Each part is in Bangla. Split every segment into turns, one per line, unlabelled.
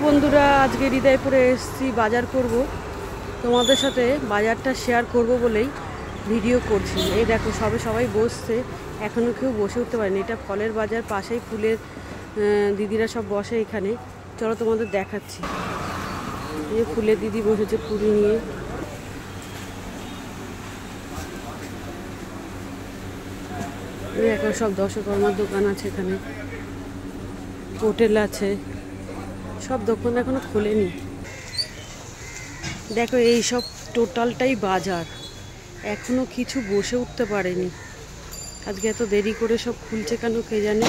বন্ধুরা, আজকে হৃদয়পুরে এসেছি বাজার করব, তোমাদের সাথে বাজারটা শেয়ার করব বলেই ভিডিও করছি। এই দেখো সবাই বসছে, এখনও কেউ বসে উঠতে পারেনি। এটা ফলের বাজার, পাশেই ফুলের দিদিরা সব বসে এখানে। চলো তোমাদের দেখাচ্ছি। এই ফুলের দিদি বসেছে ফুল নিয়ে। এখন সব দশকর্মার দোকান আছে, এখানে হোটেল আছে, সব দোকান এখনো খোলেনি। দেখো এই সব টোটালটাই বাজার, এখনো কিছু বসে উঠতে পারেনি। আজকে এত দেরি করে সব খুলছে কেন কে জানে।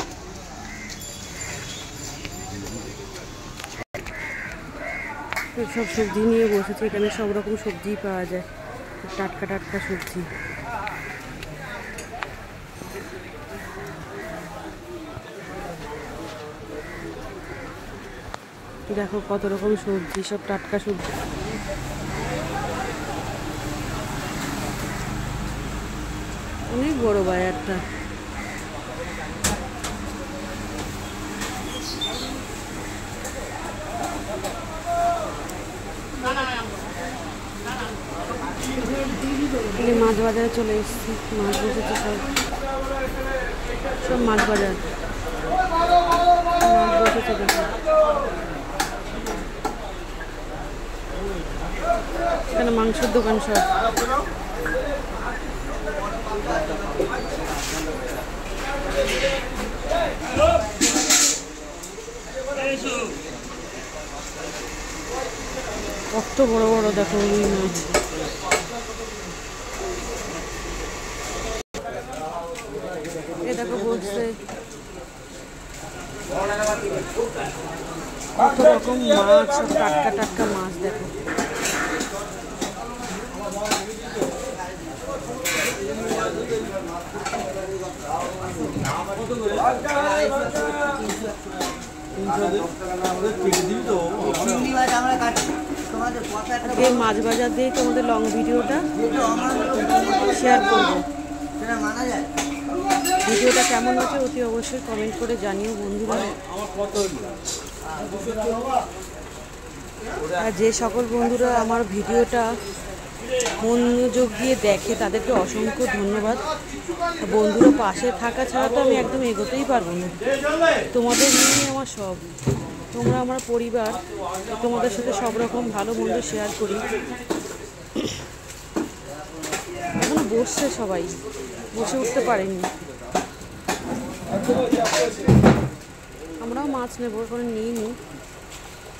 সব সবজি নিয়ে বসেছে, এখানে সব রকম সবজি পাওয়া যায়, টাটকা টাটকা সবজি। দেখো কত রকম সবজি, সব টাটকা সবজি। অনেক বড় বাজারটা। মাছ বাজারে চলে এসেছি, মাছ বসেছে সব মাছ বাজার, মাছ বসেছে। দেখো এখানে মাংসের দোকান সব। কত বড় বড় দেখো রুই মাছ। এ দেখো বসছে কত রকম মাছ, সব টাটকা টাটকা মাছ। দেখো এই মাছ বাজার দিয়ে তোমাদের লং ভিডিওটা শেয়ার করবো। ভিডিওটা কেমন হচ্ছে অতি অবশ্যই কমেন্ট করে জানিও বন্ধুরা। আর যে সকল বন্ধুরা আমার ভিডিওটা মনোযোগ দিয়ে দেখে তাদেরকে অসংখ্য ধন্যবাদ। বন্ধুরা পাশে থাকা ছাড়া তো আমি একদম এগোতেই পারবো না। তোমাদের নিয়ে আমার সব, তোমরা আমার পরিবার, তোমাদের সাথে সব রকম ভালো মন্দ শেয়ার করি। এখন বসছে সবাই, বসে উঠতে পারেনি। আমরাও মাছ নেবো, করে নিইনি।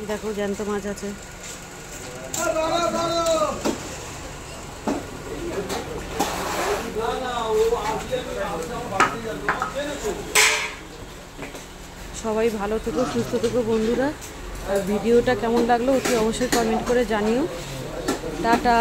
দেখো জ্যান্ত মাছ আছে। সবাই ভালো থেকো, সুস্থ থেকো বন্ধুরা। আর ভিডিওটা কেমন লাগলো অতি অবশ্যই কমেন্ট করে জানিও। টাটা।